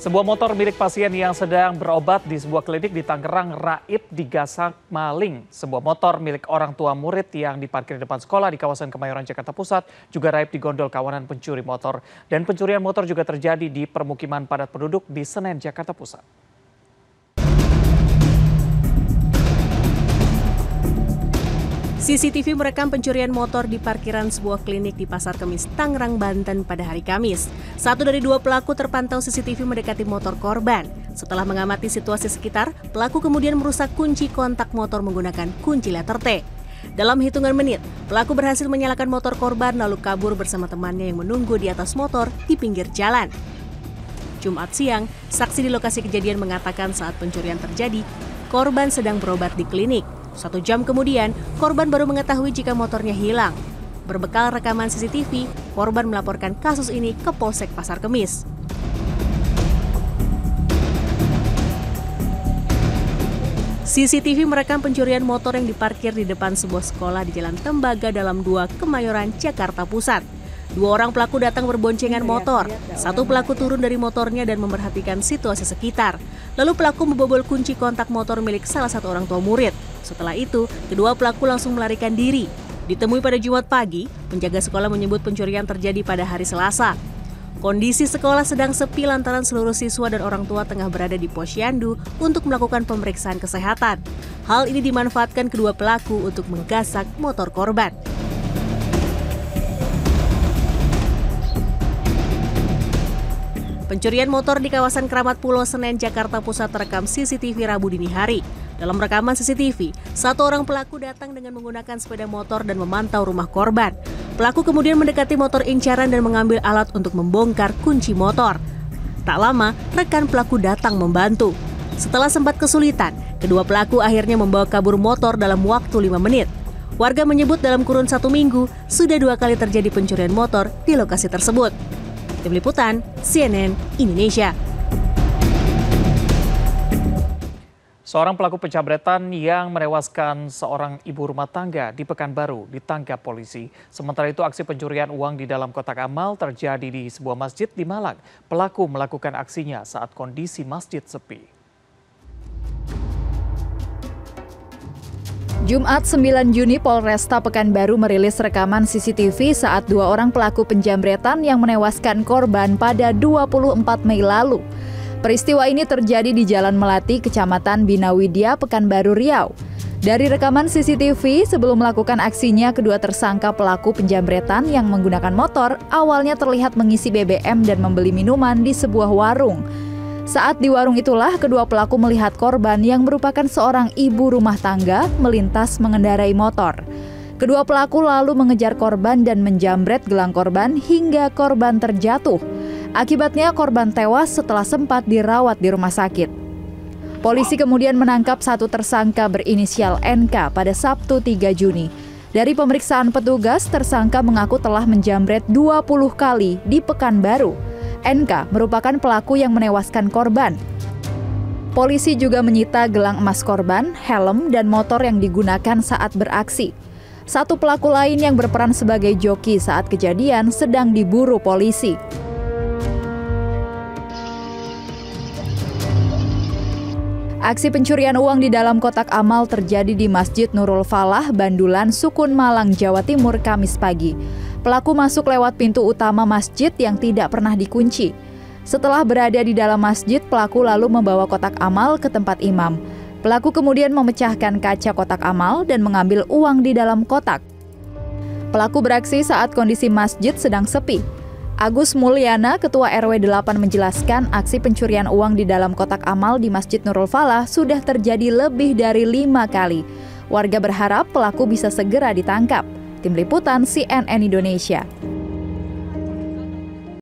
Sebuah motor milik pasien yang sedang berobat di sebuah klinik di Tangerang raib digasak maling. Sebuah motor milik orang tua murid yang diparkir di depan sekolah di kawasan Kemayoran, Jakarta Pusat juga raib digondol kawanan pencuri motor. Dan pencurian motor juga terjadi di permukiman padat penduduk di Senen, Jakarta Pusat. CCTV merekam pencurian motor di parkiran sebuah klinik di Pasar Kemis, Tangerang, Banten pada hari Kamis. Satu dari dua pelaku terpantau CCTV mendekati motor korban. Setelah mengamati situasi sekitar, pelaku kemudian merusak kunci kontak motor menggunakan kunci letter T. Dalam hitungan menit, pelaku berhasil menyalakan motor korban lalu kabur bersama temannya yang menunggu di atas motor di pinggir jalan. Jumat siang, saksi di lokasi kejadian mengatakan saat pencurian terjadi, korban sedang berobat di klinik. 1 jam kemudian, korban baru mengetahui jika motornya hilang. Berbekal rekaman CCTV, korban melaporkan kasus ini ke Polsek Pasar Kemis. CCTV merekam pencurian motor yang diparkir di depan sebuah sekolah di Jalan Tembaga Dalam 2, Kemayoran, Jakarta Pusat. 2 orang pelaku datang berboncengan motor. Satu pelaku turun dari motornya dan memperhatikan situasi sekitar. Lalu pelaku membobol kunci kontak motor milik salah satu orang tua murid. Setelah itu, kedua pelaku langsung melarikan diri. Ditemui pada Jumat pagi, penjaga sekolah menyebut pencurian terjadi pada hari Selasa. Kondisi sekolah sedang sepi lantaran seluruh siswa dan orang tua tengah berada di posyandu untuk melakukan pemeriksaan kesehatan. Hal ini dimanfaatkan kedua pelaku untuk menggasak motor korban. Pencurian motor di kawasan Keramat Pulau Senen, Jakarta Pusat terekam CCTV Rabu dini hari. Dalam rekaman CCTV, satu orang pelaku datang dengan menggunakan sepeda motor dan memantau rumah korban. Pelaku kemudian mendekati motor incaran dan mengambil alat untuk membongkar kunci motor. Tak lama, rekan pelaku datang membantu. Setelah sempat kesulitan, kedua pelaku akhirnya membawa kabur motor dalam waktu 5 menit. Warga menyebut dalam kurun 1 minggu, sudah 2 kali terjadi pencurian motor di lokasi tersebut. Tim Liputan, CNN Indonesia. Seorang pelaku penjamretan yang menewaskan seorang ibu rumah tangga di Pekanbaru ditangkap polisi. Sementara itu aksi pencurian uang di dalam kotak amal terjadi di sebuah masjid di Malang. Pelaku melakukan aksinya saat kondisi masjid sepi. Jumat 9 Juni Polresta Pekanbaru merilis rekaman CCTV saat 2 orang pelaku penjamretan yang menewaskan korban pada 24 Mei lalu. Peristiwa ini terjadi di Jalan Melati, Kecamatan Bina Widya, Pekanbaru, Riau. Dari rekaman CCTV, sebelum melakukan aksinya, kedua tersangka pelaku penjamretan yang menggunakan motor awalnya terlihat mengisi BBM dan membeli minuman di sebuah warung. Saat di warung itulah, kedua pelaku melihat korban yang merupakan seorang ibu rumah tangga melintas mengendarai motor. Kedua pelaku lalu mengejar korban dan menjamret gelang korban hingga korban terjatuh. Akibatnya korban tewas setelah sempat dirawat di rumah sakit. Polisi kemudian menangkap satu tersangka berinisial NK pada Sabtu 3 Juni. Dari pemeriksaan petugas, tersangka mengaku telah menjamret 20 kali di Pekanbaru. NK merupakan pelaku yang menewaskan korban. Polisi juga menyita gelang emas korban, helm, dan motor yang digunakan saat beraksi. Satu pelaku lain yang berperan sebagai joki saat kejadian sedang diburu polisi. Aksi pencurian uang di dalam kotak amal terjadi di Masjid Nurul Falah, Bandulan, Sukun, Malang, Jawa Timur, Kamis pagi. Pelaku masuk lewat pintu utama masjid yang tidak pernah dikunci. Setelah berada di dalam masjid, pelaku lalu membawa kotak amal ke tempat imam. Pelaku kemudian memecahkan kaca kotak amal dan mengambil uang di dalam kotak. Pelaku beraksi saat kondisi masjid sedang sepi. Agus Mulyana, Ketua RW 8 menjelaskan aksi pencurian uang di dalam kotak amal di Masjid Nurul Falah sudah terjadi lebih dari 5 kali. Warga berharap pelaku bisa segera ditangkap. Tim Liputan CNN Indonesia.